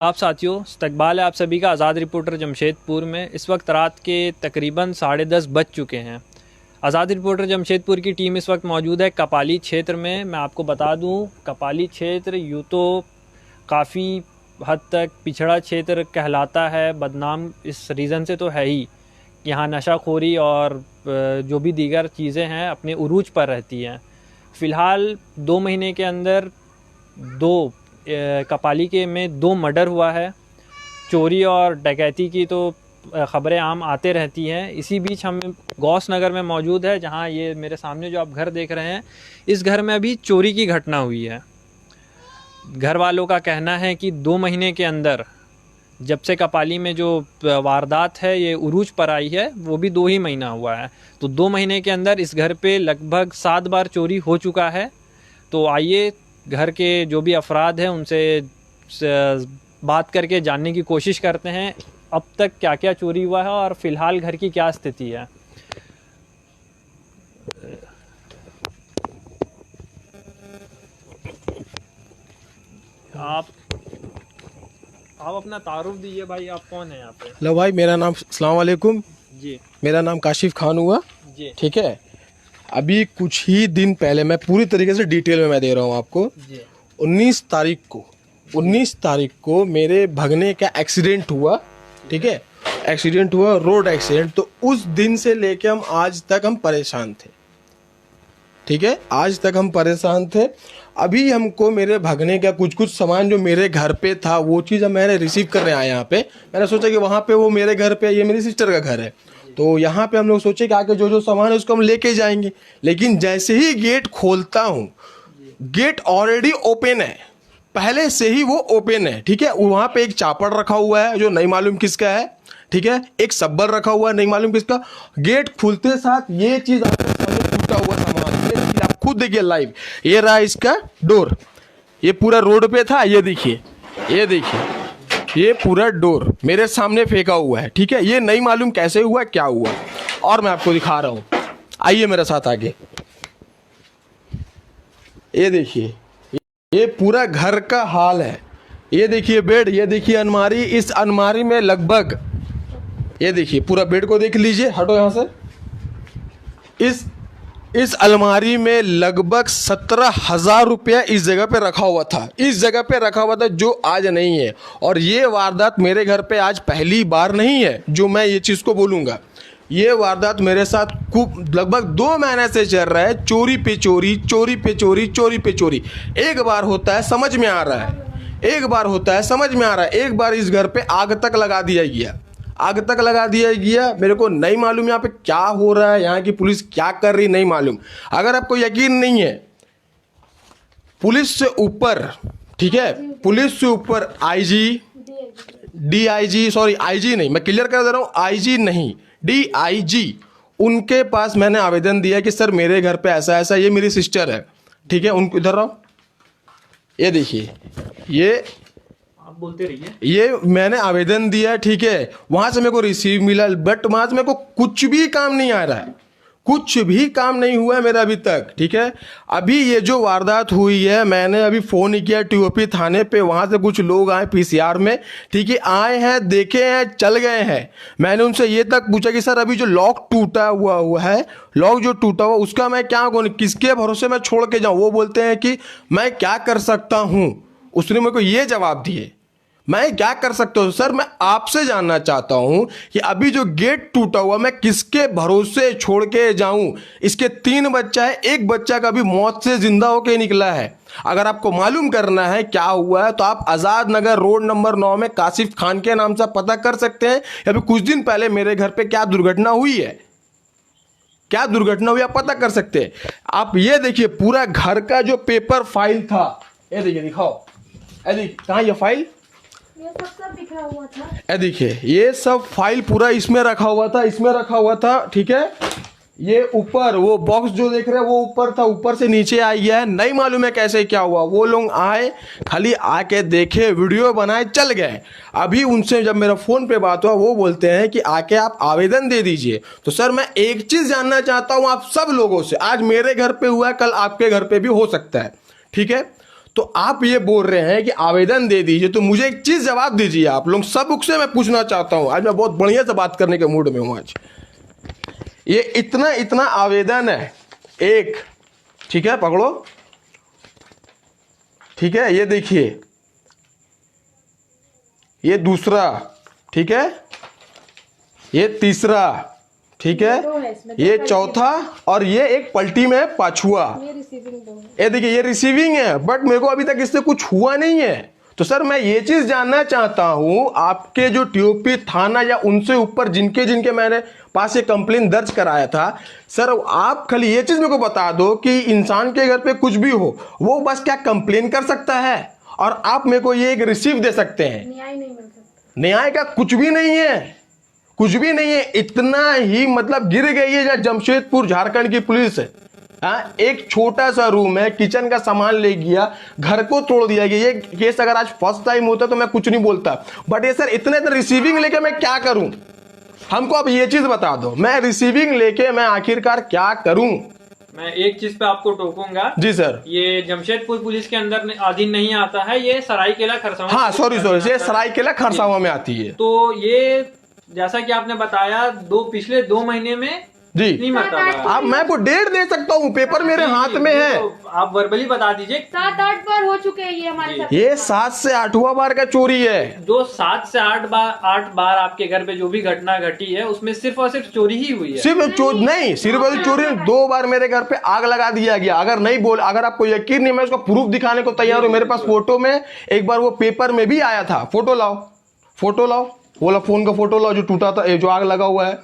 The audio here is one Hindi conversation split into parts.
आप साथियों, इस्तकबाल है आप सभी का आज़ाद रिपोर्टर जमशेदपुर में। इस वक्त रात के तकरीबन 10:30 बज चुके हैं। आज़ाद रिपोर्टर जमशेदपुर की टीम इस वक्त मौजूद है कपाली क्षेत्र में। मैं आपको बता दूं, कपाली क्षेत्र यूँ तो काफ़ी हद तक पिछड़ा क्षेत्र कहलाता है, बदनाम इस रीज़न से तो है ही। यहाँ नशाखोरी और जो भी दीगर चीज़ें हैं अपने उरूज पर रहती हैं। फ़िलहाल 2 महीने के अंदर कपाली के में 2 मर्डर हुआ है। चोरी और डकैती की तो ख़बरें आम आते रहती हैं। इसी बीच हम गौस नगर में मौजूद है, जहां ये मेरे सामने जो आप घर देख रहे हैं, इस घर में अभी चोरी की घटना हुई है। घर वालों का कहना है कि 2 महीने के अंदर, जब से कपाली में जो वारदात है ये उरूज पर आई है, वो भी 2 ही महीना हुआ है, तो 2 महीने के अंदर इस घर पे लगभग 7 बार चोरी हो चुका है। तो आइए घर के जो भी अफराद हैं उनसे बात करके जानने की कोशिश करते हैं अब तक क्या क्या चोरी हुआ है और फ़िलहाल घर की क्या स्थिति है। आप अपना तारुफ दीजिए भाई, आप कौन है यहाँ पे? हेलो भाई, मेरा नाम अस्सलाम वालेकुम जी। मेरा नाम काशिफ खान हुआ जी। ठीक है। अभी कुछ ही दिन पहले, मैं पूरी तरीके से डिटेल में मैं दे रहा हूँ आपको जी। 19 तारीख को मेरे भगने का एक्सीडेंट हुआ, ठीक है। एक्सीडेंट हुआ, रोड एक्सीडेंट। तो उस दिन से लेके हम आज तक हम परेशान थे, ठीक है। आज तक हम परेशान थे। अभी हमको मेरे भगने का कुछ सामान जो मेरे घर पे था, वो चीज़ मैंने रिसीव करने आया यहाँ पे। मैंने सोचा कि वहाँ पे वो मेरे घर पे, ये मेरी सिस्टर का घर है, तो यहाँ पे हम लोग सोचे कि आके जो सामान है उसको हम लेके जाएंगे। लेकिन जैसे ही गेट खोलता हूँ, गेट ऑलरेडी ओपन है, पहले से ही वो ओपन है, ठीक है। वहाँ पे एक चापड़ रखा हुआ है जो नहीं मालूम किसका है, ठीक है। एक सब्बर रखा हुआ है नहीं मालूम किसका। गेट खुलते साथ ये चीज़ टूटा हुआ सामान, आप खुद देखिए लाइव। ये रहा इसका डोर, ये पूरा रोड पे था। ये देखिए, ये देखिए, ये पूरा डोर मेरे सामने फेंका हुआ है, ठीक है। ये नहीं मालूम कैसे हुआ, क्या हुआ, और मैं आपको दिखा रहा हूँ। आइए मेरे साथ आगे। ये देखिए, ये पूरा घर का हाल है। ये देखिए बेड, ये देखिए अलमारी। इस अलमारी में लगभग, ये देखिए पूरा बेड को देख लीजिए, हटो यहाँ से। इस अलमारी में लगभग 17,000 रुपया इस जगह पे रखा हुआ था, इस जगह पे रखा हुआ था, जो आज नहीं है। और ये वारदात मेरे घर पे आज पहली बार नहीं है जो मैं ये चीज़ को बोलूँगा। ये वारदात मेरे साथ लगभग 2 महीने से चल रहा है। चोरी पे चोरी, चोरी पे चोरी, चोरी पे चोरी। एक बार होता है समझ में आ रहा है, एक बार होता है समझ में आ रहा है। एक बार इस घर पे आग तक लगा दिया गया, आग तक लगा दिया गया। मेरे को नहीं मालूम यहाँ पे क्या हो रहा है, यहाँ की पुलिस क्या कर रही, नहीं मालूम। अगर आपको यकीन नहीं है, पुलिस से ऊपर, ठीक है, पुलिस से ऊपर आईजी, डीआईजी, सॉरी आईजी नहीं, मैं क्लियर कर दे रहा हूँ, आईजी नहीं, डीआईजी, उनके पास मैंने आवेदन दिया कि सर मेरे घर पे ऐसा ऐसा, ये मेरी सिस्टर है, ठीक है। उनको इधर रहो, ये देखिए, ये आप बोलते रहिए। ये मैंने आवेदन दिया, ठीक है। वहां से मेरे को रिसीव मिला, बट वहां से मेरे को कुछ भी काम नहीं आ रहा है, कुछ भी काम नहीं हुआ है मेरा अभी तक, ठीक है। अभी ये जो वारदात हुई है, मैंने अभी फ़ोन किया टीओपी थाने पे, वहाँ से कुछ लोग आए पीसीआर में, ठीक है, आए हैं, देखे हैं, चल गए हैं। मैंने उनसे ये तक पूछा कि सर अभी जो लॉक टूटा हुआ है, लॉक जो टूटा हुआ, उसका मैं क्या करूँ, किसके भरोसे मैं छोड़ के जाऊँ। वो बोलते हैं कि मैं क्या कर सकता हूँ। उसने मेरे को ये जवाब दिए, मैं क्या कर सकता हूँ। सर मैं आपसे जानना चाहता हूँ कि अभी जो गेट टूटा हुआ, मैं किसके भरोसे छोड़ के जाऊँ। इसके 3 बच्चा है, एक बच्चा का भी मौत से जिंदा होके निकला है। अगर आपको मालूम करना है क्या हुआ है, तो आप आज़ाद नगर रोड नंबर 9 में काशिफ खान के नाम से पता कर सकते हैं। अभी कुछ दिन पहले मेरे घर पे क्या दुर्घटना हुई है, क्या दुर्घटना हुई, आप पता कर सकते हैं। आप ये देखिए, पूरा घर का जो पेपर फाइल था, ये देखिए, दिखाओ, कहाँ ये फाइल, ये सब बिखरा हुआ था। देखिए, ये सब फाइल पूरा इसमें रखा हुआ था, इसमें रखा हुआ था, ठीक है। ये ऊपर वो बॉक्स जो देख रहे हैं वो ऊपर था, ऊपर से नीचे आ गया है, नहीं मालूम है कैसे क्या हुआ। वो लोग आए, खाली आके देखे, वीडियो बनाए, चल गए। अभी उनसे जब मेरा फ़ोन पे बात हुआ, वो बोलते हैं कि आके आप आवेदन दे दीजिए। तो सर मैं एक चीज़ जानना चाहता हूँ आप सब लोगों से, आज मेरे घर पे हुआ है, कल आपके घर पे भी हो सकता है, ठीक है। तो आप ये बोल रहे हैं कि आवेदन दे दीजिए, तो मुझे एक चीज जवाब दीजिए आप लोग सबक से। मैं पूछना चाहता हूं, आज मैं बहुत बढ़िया से बात करने के मूड में हूं। आज ये इतना इतना आवेदन है, एक, ठीक है, पकड़ो, ठीक है, ये देखिए, ये दूसरा, ठीक है, ये तीसरा, ठीक है, ये चौथा, और ये एक पलटी में पांचवा। ये देखिए, ये रिसीविंग है, बट मेरे को अभी तक इससे कुछ हुआ नहीं है। तो सर मैं ये चीज जानना चाहता हूं, आपके जो टीओपी थाना या उनसे ऊपर जिनके जिनके मैंने पास ये कंप्लेन दर्ज कराया था, सर आप खाली ये चीज मेरे को बता दो कि इंसान के घर पे कुछ भी हो, वो बस क्या कंप्लेन कर सकता है और आप मेरे को ये एक रिसीव दे सकते हैं? न्याय नहीं मिल सकता। न्याय का कुछ भी नहीं है, कुछ भी नहीं है। इतना ही मतलब गिर गई है जमशेदपुर झारखंड की पुलिस है। हाँ, एक छोटा सा रूम है, किचन का सामान ले गया, घर को तोड़ दिया गया। ये केस अगर आज फर्स्ट टाइम होता तो मैं कुछ नहीं बोलता, बट ये सर इतने रिसीविंग लेके मैं क्या करूं? हमको अब ये चीज बता दो, मैं रिसीविंग लेके मैं आखिरकार क्या करूं? मैं एक चीज पे आपको टोकूंगा। जी सर। ये जमशेदपुर पुलिस के अंदर अधीन नहीं आता है, ये सरायकेला खरसावां। हाँ सॉरी, ये सरायकेला खरसावां में आती है। तो ये जैसा कि आपने बताया, पिछले 2 महीने में जी नहीं मतलब आप, मैं आपको डेट दे सकता हूँ, पेपर मेरे हाथ में है। तो आप वर्बली बता दीजिए। 7-8 बार हो चुके हैं ये हमारे साथ। ये 7 से 8वां बार का चोरी है। जो 7 से 8 बार आपके घर पे जो भी घटना घटी है, उसमें सिर्फ और सिर्फ चोरी ही हुई है। सिर्फ चोरी 2 बार मेरे घर पे आग लगा दिया गया। अगर आपको यकीन नहीं, मैं उसका प्रूफ दिखाने को तैयार हूँ। मेरे पास फोटो में एक बार वो पेपर में भी आया था। फोटो लाओ, वो वाला फोन का फोटो लाओ जो टूटा था, जो आग लगा हुआ है।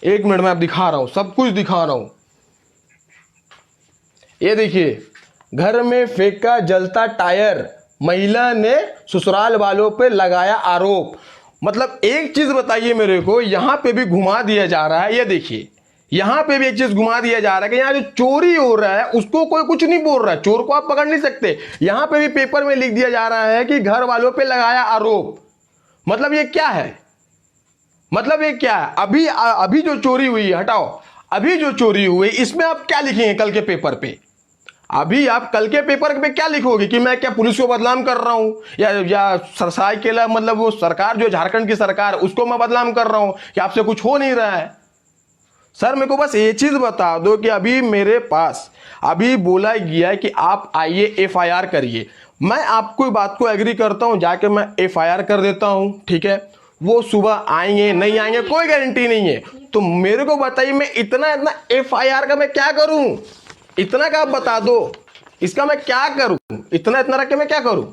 एक मिनट में आप दिखा रहा हूं, सब कुछ दिखा रहा हूं। ये देखिए, घर में फेंका जलता टायर, महिला ने ससुराल वालों पे लगाया आरोप। मतलब एक चीज बताइए मेरे को, यहां पे भी घुमा दिया जा रहा है। ये देखिए, यहां पे भी एक चीज घुमा दिया जा रहा है कि यहां जो चोरी हो रहा है उसको कोई कुछ नहीं बोल रहा है, चोर को आप पकड़ नहीं सकते। यहां पे भी पेपर में लिख दिया जा रहा है कि घर वालों पे लगाया आरोप। मतलब ये क्या है? अभी जो चोरी हुई है, हटाओ, अभी जो चोरी हुई इसमें आप क्या लिखेंगे कल के पेपर पे? अभी आप कल के पेपर पे क्या लिखोगे कि मैं क्या पुलिस को बदनाम कर रहा हूं, या सरायकेला मतलब वो सरकार जो झारखंड की सरकार, उसको मैं बदनाम कर रहा हूं कि आपसे कुछ हो नहीं रहा है? सर मेरे को बस ये चीज बता दो कि अभी मेरे पास अभी बोला गया कि आप आइए एफआईआर करिए। मैं आपको बात को एग्री करता हूं, जाके मैं एफआईआर कर देता हूं, ठीक है। वो सुबह आएंगे नहीं आएंगे कोई गारंटी नहीं है। तो मेरे को बताइए, मैं इतना एफआईआर का मैं क्या करूं? इतना का आप बता दो, इसका मैं क्या करूं? इतना रख के मैं क्या करूं?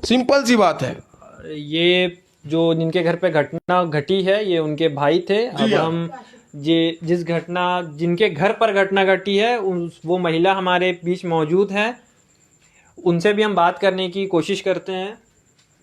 सिंपल सी बात है। ये जो जिनके घर पे घटना घटी है, ये उनके भाई थे। अब हम जिनके घर पर घटना घटी है, वो महिला हमारे बीच मौजूद है, उनसे भी हम बात करने की कोशिश करते हैं।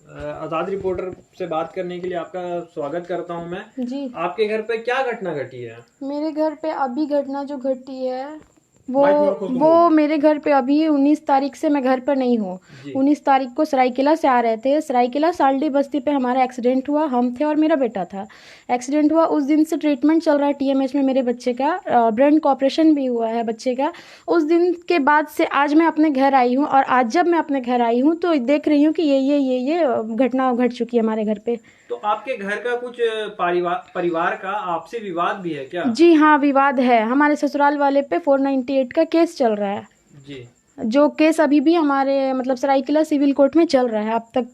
आजाद रिपोर्टर से बात करने के लिए आपका स्वागत करता हूं मैं जी। आपके घर पे क्या घटना घटी है? मेरे घर पे अभी घटना जो घटी है वो मेरे घर पे अभी 19 तारीख से मैं घर पर नहीं हूँ। 19 तारीख को सरायकेला से आ रहे थे। सरायकेला साल्डी बस्ती पे हमारा एक्सीडेंट हुआ, हम थे और मेरा बेटा था। एक्सीडेंट हुआ, उस दिन से ट्रीटमेंट चल रहा है टीएमएच में मेरे बच्चे का, ब्रेन का ऑपरेशन भी हुआ है बच्चे का। उस दिन के बाद से आज मैं अपने घर आई हूँ, और आज जब मैं अपने घर आई हूँ तो देख रही हूँ कि ये घटना घट चुकी है हमारे घर पे। तो आपके घर का कुछ परिवार का आपसे विवाद भी है क्या? जी हाँ, विवाद है। हमारे ससुराल वाले पे 498 का केस चल रहा है जी, जो केस अभी भी हमारे मतलब सरायकेला सिविल कोर्ट में चल रहा है अब तक।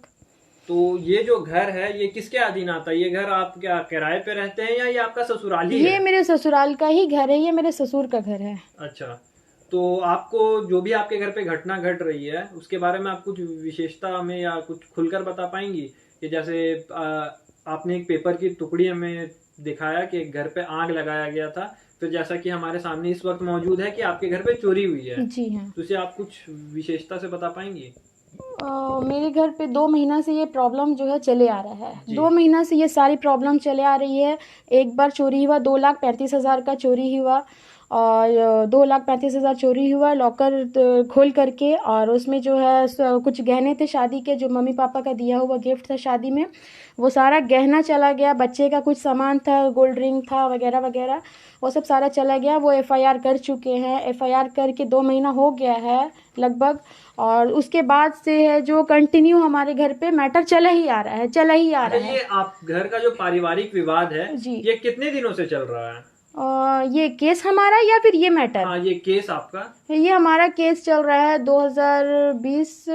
तो ये जो घर है ये किसके अधीन आता है? ये घर आप क्या किराए पे रहते हैं या ये आपका ससुराल ही है? ये मेरे ससुराल का ही घर है, ये मेरे ससुर का घर है। अच्छा, तो आपको जो भी आपके घर पे घटना घट रही है उसके बारे में आप कुछ विशेषता हमें या कुछ खुलकर बता पाएंगी? कि जैसे आपने एक पेपर की टुकड़ी हमें दिखाया कि एक घर पे आग लगाया गया था, तो जैसा कि हमारे सामने इस वक्त मौजूद है कि आपके घर पे चोरी हुई है। जी हाँ। तो इसे आप कुछ विशेषता से बता पाएंगी? मेरे घर पे 2 महीना से ये प्रॉब्लम जो है चले आ रहा है। 2 महीना से ये सारी प्रॉब्लम चले आ रही है। एक बार चोरी हुआ, 2,35,000 का चोरी हुआ, और 2,35,000 चोरी हुआ लॉकर खोल करके। और उसमें जो है कुछ गहने थे शादी के, जो मम्मी पापा का दिया हुआ गिफ्ट था शादी में, वो सारा गहना चला गया। बच्चे का कुछ सामान था, गोल्ड रिंग था वगैरह वगैरह, वो सब सारा चला गया। वो एफआईआर कर चुके हैं, एफआईआर करके 2 महीना हो गया है लगभग। और उसके बाद से है जो कंटिन्यू हमारे घर पे मैटर चला ही आ रहा है, चला ही आ रहा है। ये आप घर का जो पारिवारिक विवाद है जी। ये कितने दिनों से चल रहा है? ये केस हमारा या फिर ये मैटर? हाँ, ये केस आपका। ये हमारा केस चल रहा है 2020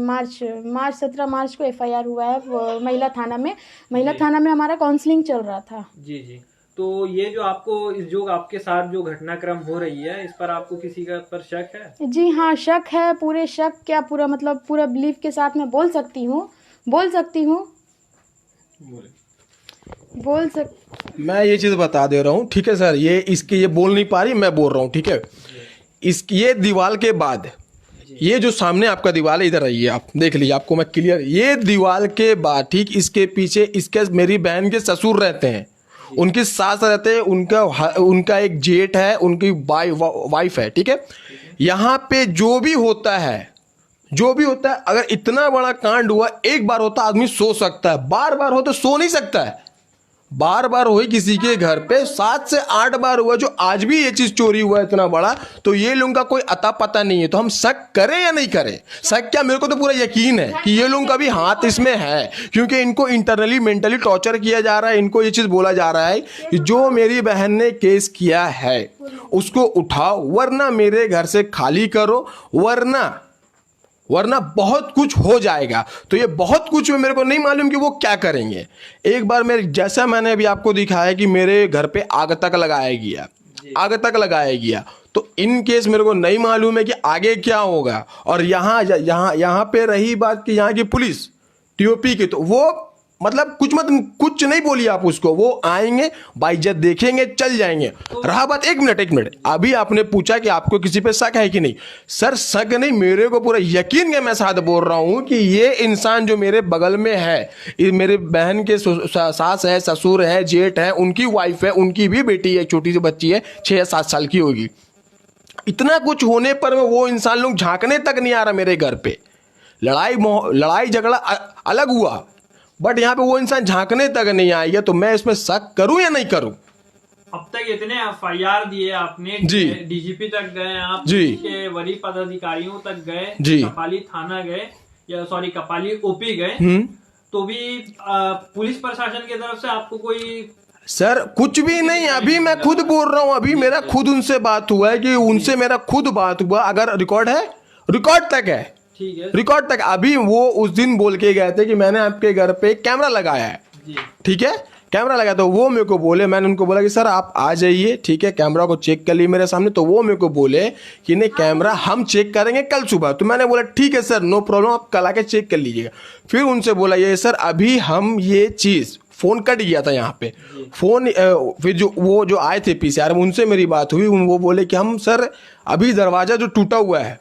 मार्च 17 मार्च को एफआईआर हुआ है महिला थाना में। महिला थाना में हमारा काउंसलिंग चल रहा था। जी जी। तो ये जो आपको जो आपके साथ जो घटनाक्रम हो रही है, इस पर आपको किसी का पर शक है? जी हाँ, शक है। पूरे शक क्या, पूरा मतलब पूरा बिलीफ के साथ मैं बोल सकती हूँ। मैं ये चीज बता दे रहा हूँ, ठीक है सर। ये बोल नहीं पा रही, मैं बोल रहा हूँ, ठीक है। ये दीवार के बाद, ये जो सामने आपका दीवार है, इधर आइए आप, देख लीजिए, आपको मैं क्लियर, ये दीवार के बाद ठीक इसके पीछे इसके मेरी बहन के ससुर रहते हैं, उनकी सास रहते हैं, उनका एक जेठ है, उनकी वाइफ है, ठीक है। यहाँ पे जो भी होता है, अगर इतना बड़ा कांड हुआ, एक बार होता आदमी सो सकता है, बार बार हो तो सो नहीं सकता है। बार बार हुई किसी के घर पे, 7 से 8 बार हुआ, जो आज भी ये चीज चोरी हुआ है इतना बड़ा, तो ये लोगों का कोई अता पता नहीं है। तो हम शक करें या नहीं करें? शक क्या, मेरे को तो पूरा यकीन है कि ये लोगों का भी हाथ इसमें है, क्योंकि इनको इंटरनली मेंटली टॉर्चर किया जा रहा है। इनको ये चीज बोला जा रहा है कि जो मेरी बहन ने केस किया है उसको उठाओ, वरना मेरे घर से खाली करो, वरना बहुत कुछ हो जाएगा। तो ये बहुत कुछ में मेरे को नहीं मालूम कि वो क्या करेंगे। एक बार जैसा मैंने अभी आपको दिखाया कि मेरे घर पे आग तक लगाया गया, तो इन केस मेरे को नहीं मालूम है कि आगे क्या होगा। और यहाँ पे रही बात कि यहाँ की पुलिस टीओपी की, तो वो मतलब कुछ नहीं बोलिए आप उसको, वो आएंगे, बाइज्जत देखेंगे, चल जाएंगे। रहा बात, एक मिनट, अभी आपने पूछा कि आपको किसी पे शक है कि नहीं। सर, शक नहीं, मेरे को पूरा यकीन है। मैं साथ बोल रहा हूं कि ये इंसान जो मेरे बगल में है, मेरे बहन के सास है, ससुर है, जेठ है, उनकी वाइफ है, उनकी भी बेटी है, छोटी सी बच्ची है, 6 या 7 साल की होगी। इतना कुछ होने पर वो इंसान लोग झांकने तक नहीं आ रहा मेरे घर पे। लड़ाई झगड़ा अलग हुआ, बट यहाँ पे वो इंसान झांकने तक नहीं आएगा। तो मैं इसमें शक करूं या नहीं करूं? अब तक इतने एफआईआर दिए आपने जी, डीजीपी तक गए आप जी, के वरीय पदाधिकारियों तक गए जी, कपाली थाना गए, या सॉरी कपाली ओपी गए, तो भी पुलिस प्रशासन की तरफ से आपको कोई सर कुछ भी नहीं। अभी मैं खुद बोल रहा हूँ, अभी मेरा खुद उनसे बात हुआ है कि उनसे मेरा खुद बात हुआ। अगर रिकॉर्ड है, रिकॉर्ड तक है, रिकॉर्ड तक। अभी वो उस दिन बोल के गए थे कि मैंने आपके घर पे कैमरा लगाया है, ठीक है, कैमरा लगाया। तो वो मेरे को बोले, मैंने उनको बोला कि सर आप आ जाइए, ठीक है, कैमरा को चेक कर लिए मेरे सामने। तो वो मेरे को बोले कि नहीं, कैमरा हम चेक करेंगे कल सुबह। तो मैंने बोला ठीक है सर, नो प्रॉब्लम, आप कल आके चेक कर लीजिएगा। फिर उनसे बोला ये सर, अभी हम ये चीज़, फोन कट गया था यहाँ पे फोन, फिर जो आए थे पीसीआर, उनसे मेरी बात हुई। वो बोले कि हम सर अभी दरवाजा जो टूटा हुआ है,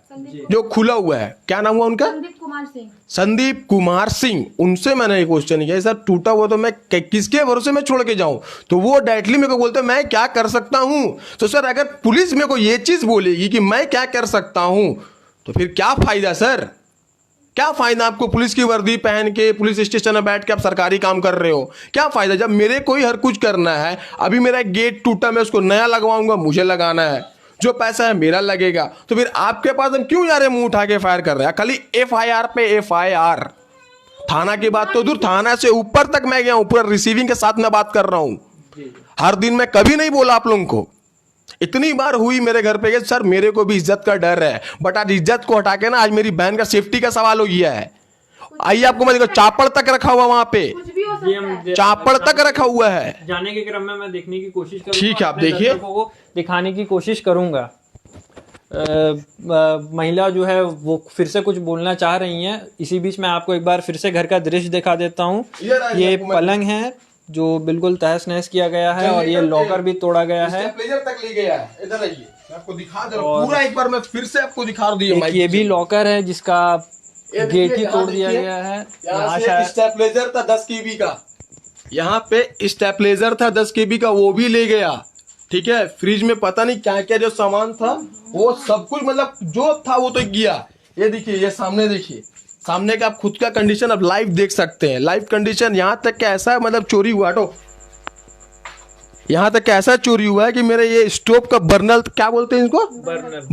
जो खुला हुआ है, क्या नाम हुआ उनका? संदीप कुमार सिंह। उनसे मैंने एक क्वेश्चन किया, सर टूटा हुआ तो मैं किसके भरोसे में छोड़ के जाऊं? तो वो डायरेक्टली मेरे को बोलते मैं क्या कर सकता हूं। तो सर अगर पुलिस मेरे को ये चीज बोलेगी कि मैं क्या कर सकता हूं, तो फिर क्या फायदा सर? क्या फायदा आपको पुलिस की वर्दी पहन के पुलिस स्टेशन में बैठ के आप सरकारी काम कर रहे हो? क्या फायदा जब मेरे को ही हर कुछ करना है? अभी मेरा गेट टूटा, मैं उसको नया लगवाऊंगा, मुझे लगाना है, जो पैसा है मेरा लगेगा। तो फिर आपके पास हम क्यों जा रहे मुंह उठा के फायर कर रहे हैं? खाली एफआईआर पे एफआईआर। थाना की बात तो दूर, थाना से ऊपर तक मैं गया हूं, पूरा रिसीविंग के साथ मैं बात कर रहा हूं। हर दिन मैं कभी नहीं बोला आप लोगों को। इतनी बार हुई मेरे घर पे, सर मेरे को भी इज्जत का डर है, बट आज इज्जत को हटा के ना, आज मेरी बहन का सेफ्टी का सवाल हो गया है। आइए आपको मैं देखो, चापड़ तक रखा हुआ वहां पे, चापड़ तक रखा हुआ है। जाने के क्रम में मैं देखने की कोशिश करूंगा, ठीक है, आप देखिए, दिखाने की कोशिश करूंगा। महिला जो है वो फिर से कुछ बोलना चाह रही हैं। इसी बीच मैं आपको एक बार फिर से घर का दृश्य दिखा देता हूँ। ये पलंग है जो बिल्कुल तहस नहस किया गया है, और ये लॉकर भी तोड़ा गया है। तक ले गया है। इधर आइए, मैं आपको दिखा दे रहा हूं पूरा, एक बार मैं फिर से आपको दिखा दूं। ये भी लॉकर है जिसका गेट ही तोड़ दिया गया है। यहाँ स्टेपलेजर था 10 KB का, यहाँ पे स्टेपलेजर था 10 KB का, वो भी ले गया। ठीक है। फ्रिज में पता नहीं क्या क्या जो सामान था वो सब कुछ मतलब जो था वो तो गया। ये देखिए, ये सामने देखिए, सामने का आप खुद का कंडीशन अब लाइव देख सकते हैं। लाइव कंडीशन यहाँ तक का ऐसा मतलब चोरी हुआ, हटो, यहाँ तक कैसा चोरी हुआ है कि मेरे ये स्टोव का बर्नल, क्या बोलते हैं इसको,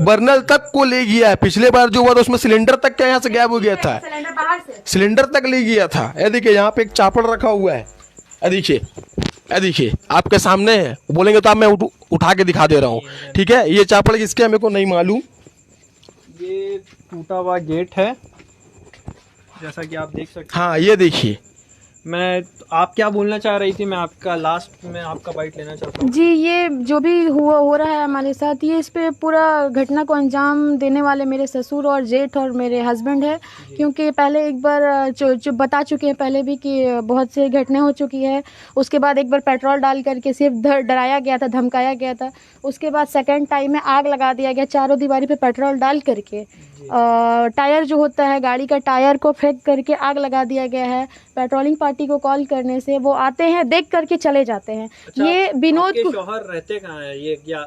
बर्नल तक को ले गया है। पिछले बार जो हुआ था उसमें सिलेंडर तक क्या यहाँ से गायब हो गया था, सिलेंडर तक ले गया था। ये देखिए यहाँ पे एक चापड़ रखा हुआ है, ये देखिए, ये देखिए आपके सामने है। बोलेंगे तो आप मैं उठा के दिखा दे रहा हूँ, ठीक है। ये चापड़ किसके है मेरे को नहीं मालूम। ये टूटा हुआ गेट है, जैसा कि आप देख सकते हैं। हाँ ये देखिए, आप क्या बोलना चाह रही थी? मैं आपका लास्ट में आपका बाइट लेना चाहता हूँ। जी, ये जो भी हो रहा है हमारे साथ, ये इस पे पूरा घटना को अंजाम देने वाले मेरे ससुर और जेठ और मेरे हस्बैंड है। क्योंकि पहले एक बार जो बता चुके हैं पहले भी कि बहुत से घटना हो चुकी है। उसके बाद एक बार पेट्रोल डाल करके सिर्फ डराया गया था, धमकाया गया था। उसके बाद सेकंड टाइम में आग लगा दिया गया चारों दीवारी पे पेट्रोल डाल करके। टायर जो होता है गाड़ी का, टायर को फेंक करके आग लगा दिया गया है। पेट्रोलिंग पार्टी को कॉल करने से वो आते हैं, देख करके चले जाते हैं। अच्छा, ये विनोद आपके शौहर रहते कहाँ है? ये क्या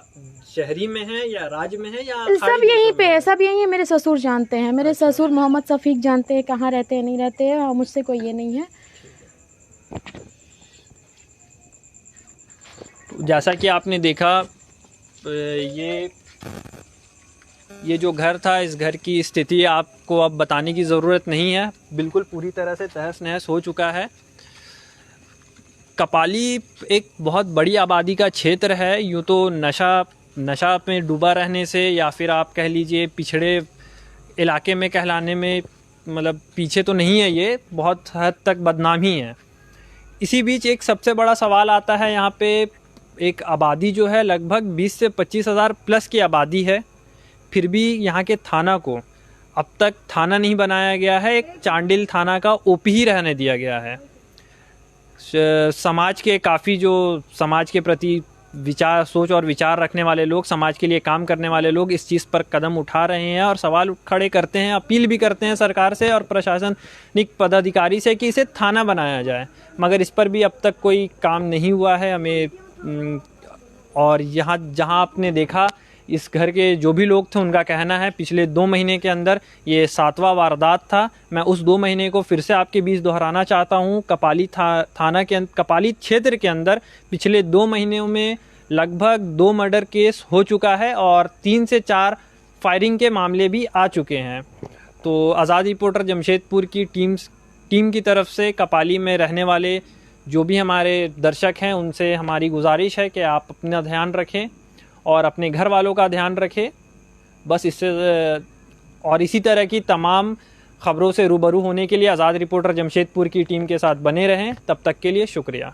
शहरी में है या राज्य में है या सब यहीं पे है, सब यहीं है। मेरे ससुर जानते हैं, मेरे ससुर मोहम्मद शफीक जानते हैं कहाँ रहते हैं नहीं रहते हैं, और मुझसे कोई ये नहीं है। जैसा कि आपने देखा, ये जो घर था, इस घर की स्थिति आपको अब बताने की ज़रूरत नहीं है। बिल्कुल पूरी तरह से तहस नहस हो चुका है। कपाली एक बहुत बड़ी आबादी का क्षेत्र है। यूँ तो नशा में डूबा रहने से, या फिर आप कह लीजिए पिछड़े इलाके में कहलाने में, मतलब पीछे तो नहीं है, ये बहुत हद तक बदनामी है। इसी बीच एक सबसे बड़ा सवाल आता है यहाँ पे। एक आबादी जो है लगभग 20 से 25 हज़ार प्लस की आबादी है, फिर भी यहाँ के थाना को अब तक थाना नहीं बनाया गया है। एक चांडिल थाना का ओपी ही रहने दिया गया है। समाज के काफ़ी जो समाज के प्रति सोच और विचार रखने वाले लोग, समाज के लिए काम करने वाले लोग इस चीज़ पर कदम उठा रहे हैं और सवाल खड़े करते हैं, अपील भी करते हैं सरकार से और प्रशासनिक पदाधिकारी से कि इसे थाना बनाया जाए, मगर इस पर भी अब तक कोई काम नहीं हुआ है हमें। और यहाँ जहाँ आपने देखा, इस घर के जो भी लोग थे उनका कहना है पिछले 2 महीने के अंदर ये 7वां वारदात था। मैं उस 2 महीने को फिर से आपके बीच दोहराना चाहता हूँ। कपाली क्षेत्र के अंदर पिछले 2 महीनों में लगभग 2 मर्डर केस हो चुका है और 3 से 4 फायरिंग के मामले भी आ चुके हैं। तो आज़ाद रिपोर्टर जमशेदपुर की टीम की तरफ से कपाली में रहने वाले जो भी हमारे दर्शक हैं उनसे हमारी गुजारिश है कि आप अपना ध्यान रखें और अपने घर वालों का ध्यान रखें। बस इससे और इसी तरह की तमाम खबरों से रूबरू होने के लिए आज़ाद रिपोर्टर जमशेदपुर की टीम के साथ बने रहें। तब तक के लिए शुक्रिया।